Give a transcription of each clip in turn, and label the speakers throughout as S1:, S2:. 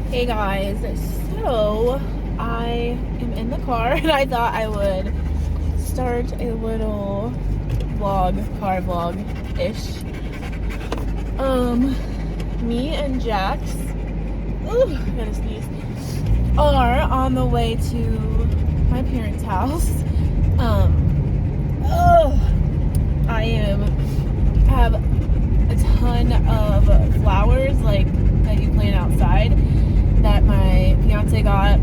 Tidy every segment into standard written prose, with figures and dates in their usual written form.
S1: Hey guys, so I am in the car and I thought I would start a little car vlog-ish. Me and Jax, I gotta sneeze, are on the way to my parents' house. I have a ton of flowers that you plant outside that my fiance got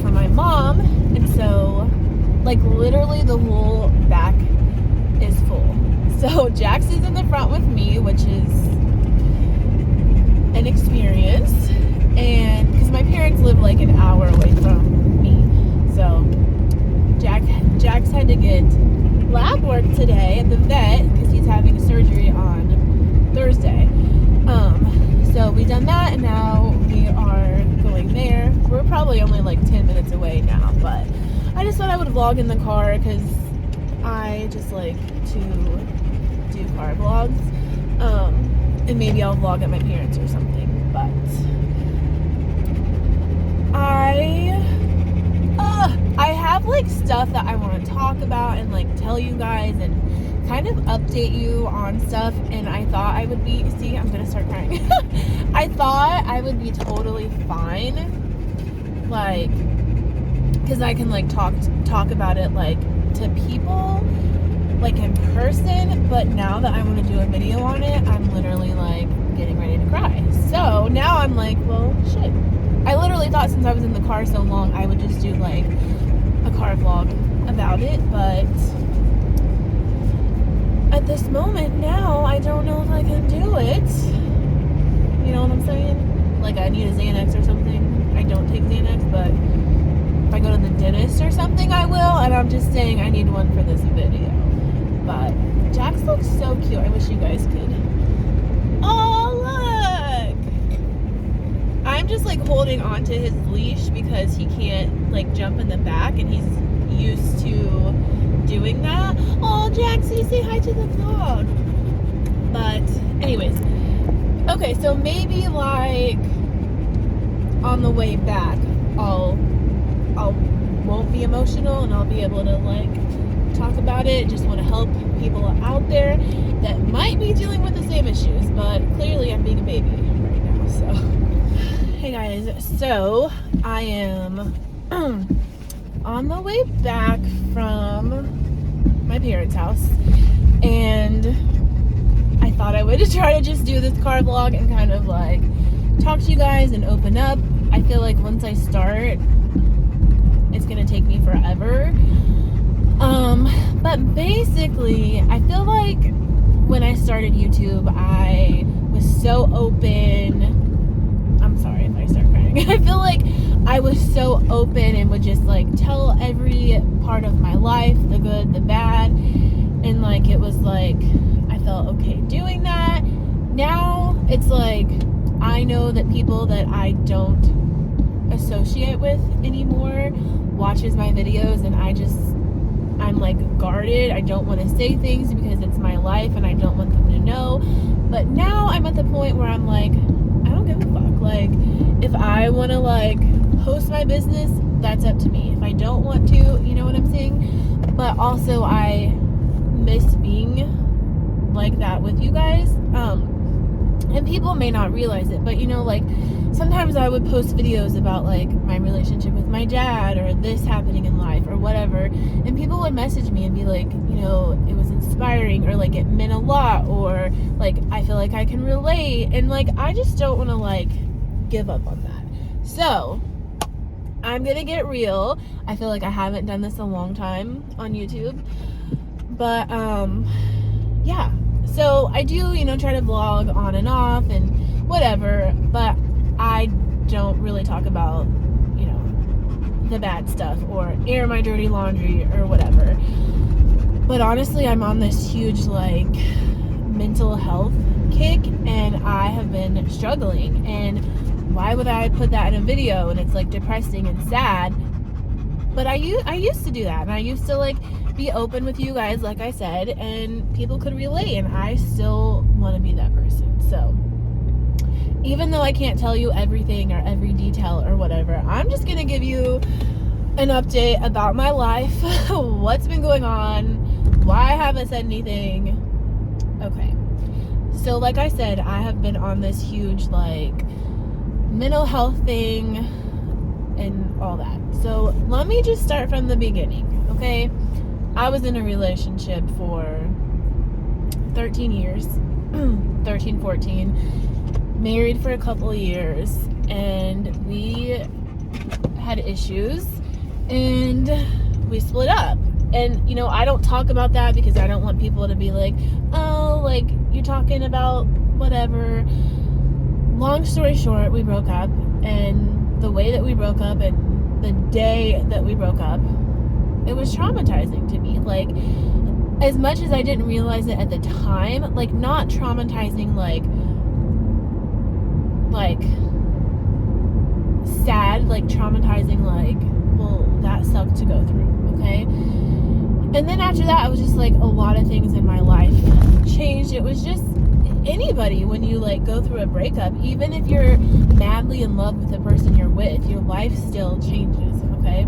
S1: for my mom, and so literally the whole back is full. So Jax is in the front with me, which is an experience, and because my parents live an hour away from me, so Jax had to get lab work today at the vet because he's having surgery on Thursday. So we done that, and now we are going there. We're probably only 10 minutes away now, but I just thought I would vlog in the car because I just like to do car vlogs. And maybe I'll vlog at my parents or something, but I have stuff that I want to talk about and tell you guys and kind of update you on stuff, and I thought I would be, I'm gonna start crying. I thought I would be totally fine, because I can talk about it to people in person, but now that I want to do a video on it, I'm literally getting ready to cry. So now I'm well, shit. I literally thought since I was in the car so long I would just do a car vlog about it, but at this moment now I don't know if I can do it. You know what I'm saying? I need a Xanax or something. I don't take Xanax, but if I go to the dentist or something I will, and I'm just saying I need one for this video. But Jax looks so cute. I wish you guys could. Oh, look! I'm just holding on to his leash because he can't jump in the back, and he's used to doing that. Oh, Jaxie, say hi to the vlog. But anyways, okay, so maybe on the way back I'll won't be emotional and I'll be able to talk about it. Just want to help people out there that might be dealing with the same issues, but clearly I'm being a baby right now. So hey guys, so I am on the way back from my parents' house, and I thought I would try to just do this car vlog and kind of talk to you guys and open up. I feel once I start, it's gonna take me forever. But basically, I feel when I started YouTube, I was so open. I'm sorry if I start crying. I feel I was so open and would just tell every part of my life, the good, the bad, and it was I felt okay doing that. Now it's I know that people that I don't associate with anymore watches my videos, and I'm guarded. I don't want to say things because it's my life and I don't want them to know. But now I'm at the point where I'm I don't give a fuck. If I want to post my business, that's up to me. If I don't want to, you know what I'm saying? But also I miss being like that with you guys. And people may not realize it, but sometimes I would post videos about my relationship with my dad or this happening in life or whatever, and people would message me and be it was inspiring, or it meant a lot, or I feel I can relate, and I just don't want to give up on that. So I'm gonna get real. I feel I haven't done this a long time on YouTube, but yeah. So I do, try to vlog on and off and whatever, but I don't really talk about, the bad stuff or air my dirty laundry or whatever. But honestly, I'm on this huge, mental health kick, and I have been struggling. And why would I put that in a video? And it's, depressing and sad. But I used to do that, and I used to, be open with you guys, like I said, and people could relate, and I still want to be that person. So even though I can't tell you everything or every detail or whatever, I'm just gonna give you an update about my life, what's been going on, why I haven't said anything. Okay, so like I said, I have been on this huge like mental health thing and all that. So let me just start from the beginning. Okay, I was in a relationship for 13 years 14, married for a couple of years, and we had issues and we split up. And you know, I don't talk about that because I don't want people to be like, oh, like you're talking about whatever. Long story short, we broke up, and the way that we broke up and the day that we broke up, it was traumatizing to me. Like, as much as I didn't realize it at the time, like not traumatizing like sad, like traumatizing like, well, that sucked to go through, okay? And then after that, it was just like a lot of things in my life changed. It was just anybody, when you like go through a breakup, even if you're madly in love with the person you're with, your life still changes, okay?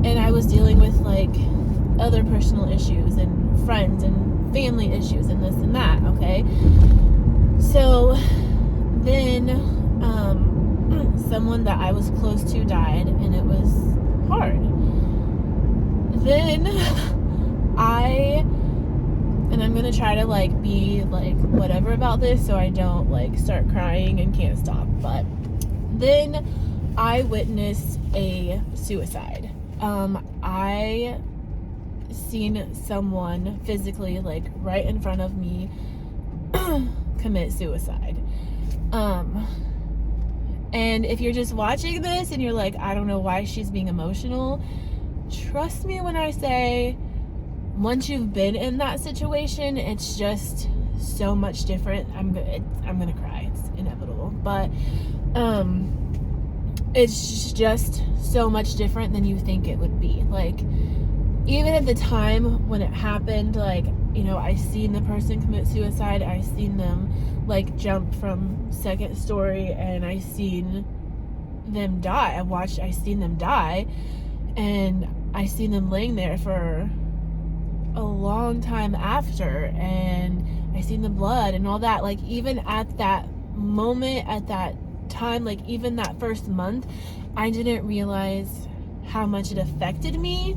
S1: And I was dealing with like other personal issues and friends and family issues and this and that, okay? So then someone that I was close to died, and it was hard. Then I'm gonna try to like be like whatever about this so I don't like start crying and can't stop. But then I witnessed a suicide. I seen someone physically like right in front of me commit suicide. And if you're just watching this and you're like, I don't know why she's being emotional, trust me when I say, once you've been in that situation, it's just so much different. I'm gonna cry. It's inevitable, but it's just so much different than you think it would be. Like, even at the time when it happened, like, you know, I seen the person commit suicide. I seen them like jump from second story, and I seen them die. I seen them die, and I seen them laying there for a long time after, and I seen the blood and all that. Like, even at that moment, at that time, like even that first month, I didn't realize how much it affected me.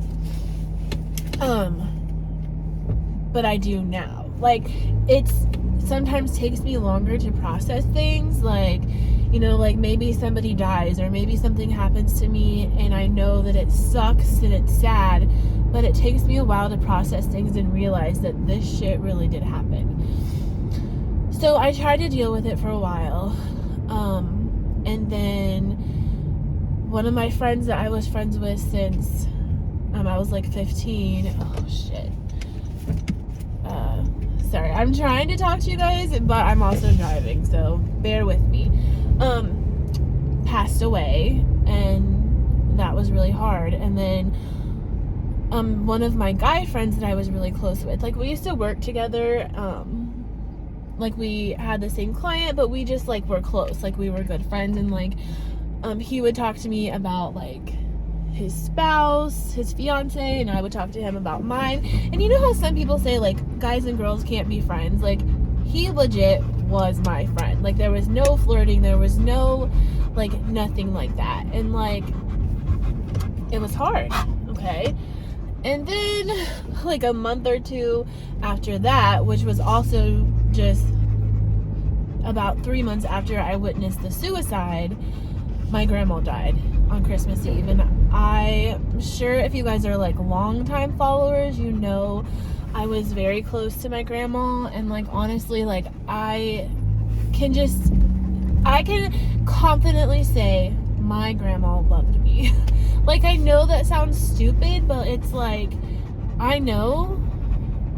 S1: But I do now. Like, it's sometimes takes me longer to process things. Like, you know, like maybe somebody dies or maybe something happens to me, and I know that it sucks and it's sad, but it takes me a while to process things and realize that this shit really did happen. So I tried to deal with it for a while. And then one of my friends that I was friends with since I was like 15. Oh shit. Sorry, I'm trying to talk to you guys, but I'm also driving, so bear with me. Passed away, and that was really hard. And then one of my guy friends that I was really close with, like we used to work together, like we had the same client, but we just like were close, like we were good friends. And like he would talk to me about like his spouse, his fiance, and I would talk to him about mine. And you know how some people say like guys and girls can't be friends? Like, he legit was my friend. Like, there was no flirting, there was no like nothing like that. And like, it was hard, okay? And then like a month or two after that, which was also just about 3 months after I witnessed the suicide, my grandma died on Christmas Eve. And I'm sure if you guys are like longtime followers, you know I was very close to my grandma. And like, honestly, like I can confidently say my grandma loved me. Like, I know that sounds stupid, but it's like, I know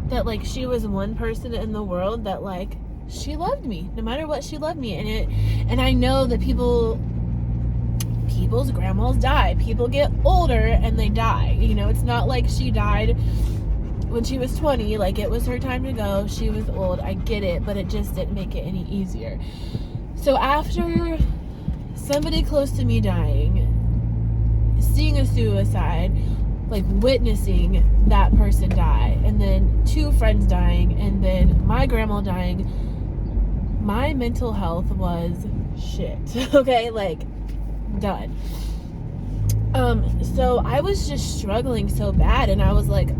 S1: that like she was one person in the world that like she loved me. No matter what, she loved me. And I know that people's grandmas die. People get older and they die. You know, it's not like she died when she was 20, like, it was her time to go. She was old, I get it, but it just didn't make it any easier. So after somebody close to me dying, seeing a suicide, like witnessing that person die, and then 2 friends dying, and then my grandma dying, my mental health was shit. Okay, like, done. So I was just struggling so bad, and I was like,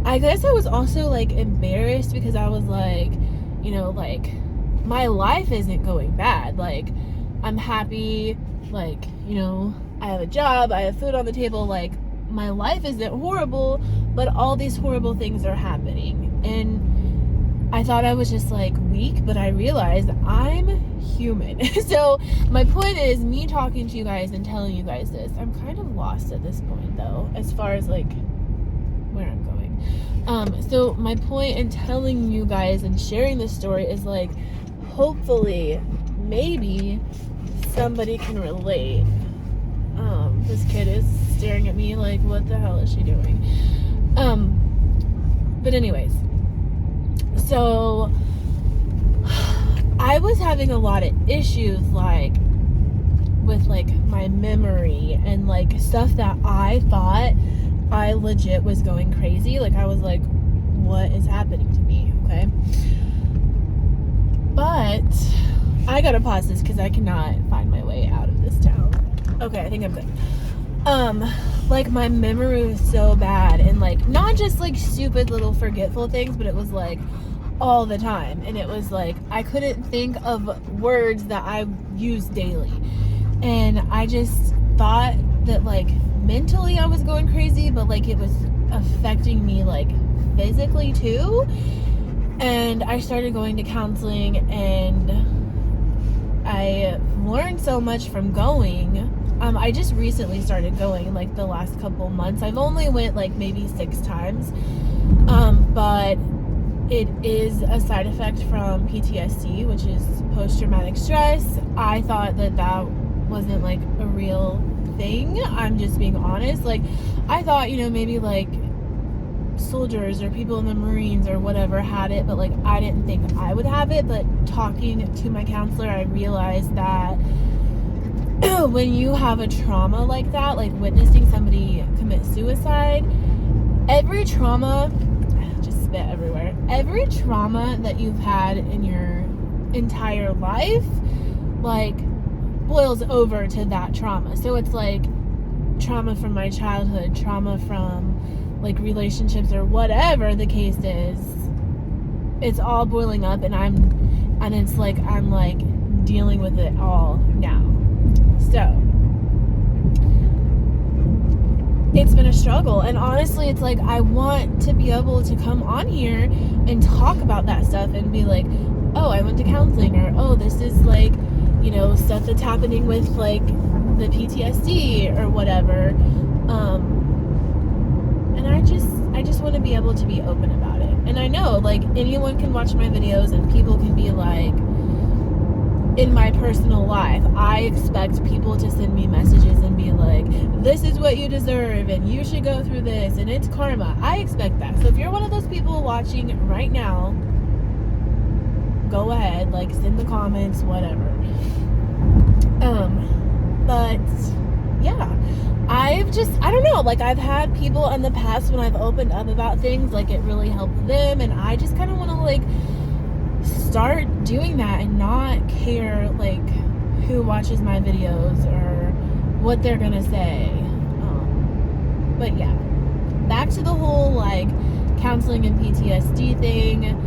S1: I guess I was also like embarrassed because I was like, you know, like, my life isn't going bad. Like, I'm happy, like, you know, I have a job, I have food on the table, like, my life isn't horrible, but all these horrible things are happening. And I thought I was just like weak, but I realized I'm human. So my point is, me talking to you guys and telling you guys this, I'm kind of lost at this point though, as far as like where I'm going. So my point in telling you guys and sharing this story is like, hopefully, maybe somebody can relate. This kid is staring at me like, what the hell is she doing? But anyways, so I was having a lot of issues, like, with like my memory and like stuff that I thought I legit was going crazy. Like, I was like, what is happening to me? Okay. But I gotta pause this because I cannot find my way out of this town. Okay, I think I'm good. Like, my memory was so bad, and like, not just like stupid little forgetful things, but it was like all the time. And it was like, I couldn't think of words that I use daily. And I just thought that like mentally I was going crazy, but like it was affecting me like physically too. And I started going to counseling, and I learned so much from going. I just recently started going, like, the last couple months. I've only went like maybe 6 times, but it is a side effect from PTSD, which is post-traumatic stress. I thought that that wasn't like a real thing. I'm just being honest. Like, I thought, you know, maybe like soldiers or people in the Marines or whatever had it, but like, I didn't think I would have it. But talking to my counselor, I realized that when you have a trauma like that, like witnessing somebody commit suicide, every trauma, just spit everywhere, every trauma that you've had in your entire life, like, boils over to that trauma. So it's like trauma from my childhood, trauma from like relationships or whatever the case is. It's all boiling up, and it's like I'm like dealing with it all now. So it's been a struggle, and honestly, it's like I want to be able to come on here and talk about that stuff and be like, oh, I went to counseling, or oh, this is like, you know, stuff that's happening with like the PTSD or whatever. And I just want to be able to be open about it. And I know, like, anyone can watch my videos and people can be like, in my personal life, I expect people to send me messages and be like, this is what you deserve and you should go through this and it's karma. I expect that. So if you're one of those people watching right now, go ahead, like, send the comments, whatever. But yeah, I don't know, like, I've had people in the past when I've opened up about things, like, it really helped them, and I just kind of want to like start doing that and not care like who watches my videos or what they're gonna say. But yeah, back to the whole like counseling and PTSD thing.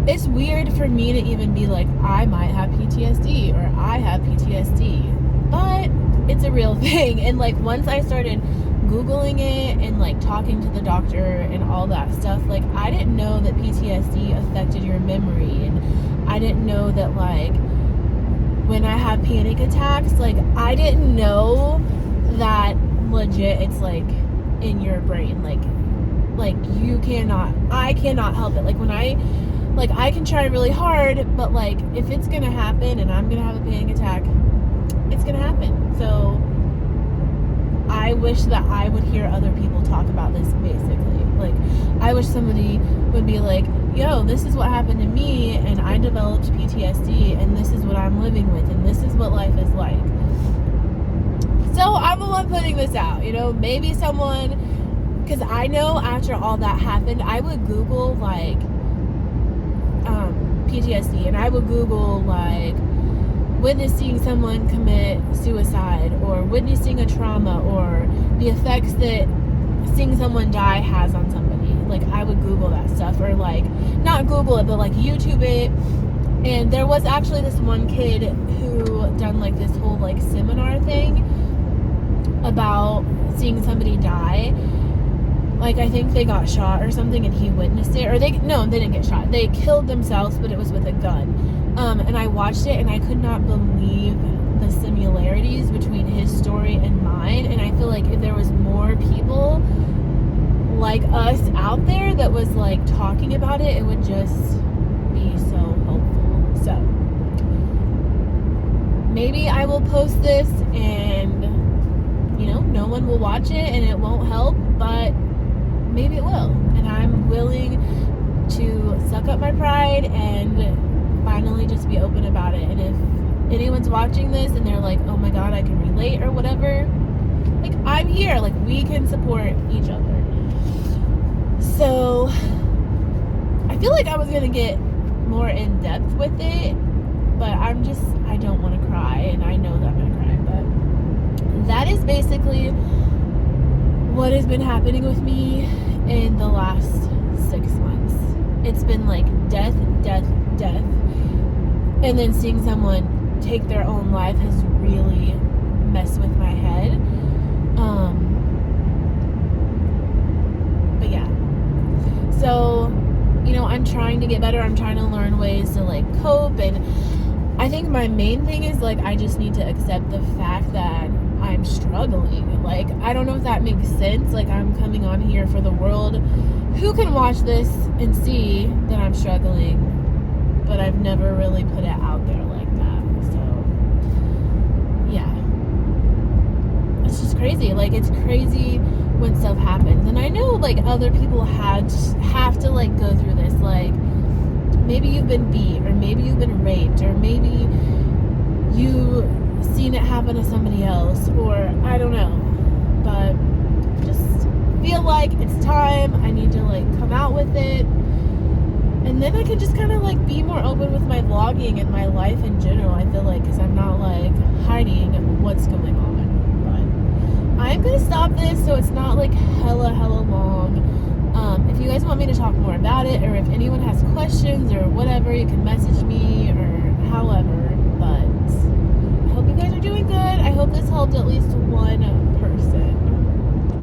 S1: It's weird for me to even be like, I might have PTSD or I have PTSD, but it's a real thing. And like, once I started Googling it and like talking to the doctor and all that stuff, like, I didn't know that PTSD affected your memory, and I didn't know that like when I have panic attacks, like, I didn't know that legit it's like in your brain, like I cannot help it. Like, when I can try really hard, but like, if it's gonna happen and I'm gonna have a panic attack, it's gonna happen. So I wish that I would hear other people talk about this, basically. Like, I wish somebody would be like, yo, this is what happened to me, and I developed PTSD, and this is what I'm living with, and this is what life is like. So I'm the one putting this out, you know, maybe someone, because I know after all that happened, I would Google, like, PTSD, and I would Google, like, witnessing someone commit suicide, or witnessing a trauma, or the effects that seeing someone die has on somebody. Like, I would Google that stuff, or, like, not Google it, but, like, YouTube it. And there was actually this one kid who done, like, this whole, like, seminar thing about seeing somebody die. Like, I think they got shot or something, and he witnessed it. Or they didn't get shot. They killed themselves, but it was with a gun. And I watched it, and I could not believe the similarities between his story and mine. And I feel like if there was more people like us out there that was, like, talking about it, it would just be so helpful. So maybe I will post this, and, you know, no one will watch it, and it won't help, but maybe it will. And I'm willing to suck up my pride and finally just be open about it. And if anyone's watching this and they're like, oh my god, I can relate or whatever, like, I'm here. Like, we can support each other. So I feel like I was gonna get more in depth with it, but I don't want to cry, and I know that I'm gonna cry. But that is basically what has been happening with me in the last 6 months. It's been like death, death, death. And then seeing someone take their own life has really messed with my head. But yeah. So, you know, I'm trying to get better. I'm trying to learn ways to, like, cope. And I think my main thing is, like, I just need to accept the fact that I'm struggling. Like, I don't know if that makes sense. Like, I'm coming on here for the world who can watch this and see that I'm struggling, but I've never really put it out there like that. So yeah, it's just crazy. Like, it's crazy when stuff happens. And I know, like, other people have to, like, go through this. Like, maybe you've been beat, or maybe you've been raped, or maybe you seen it happen to somebody else, or I don't know, but just feel like it's time. I need to, like, come out with it, and then I can just kind of, like, be more open with my vlogging and my life in general. I feel like, because I'm not, like, hiding what's going on. But I'm gonna stop this so it's not, like, hella long. If you guys want me to talk more about it, or if anyone has questions or whatever, you can message me or however. But I hope you guys are doing good. I hope this helped at least one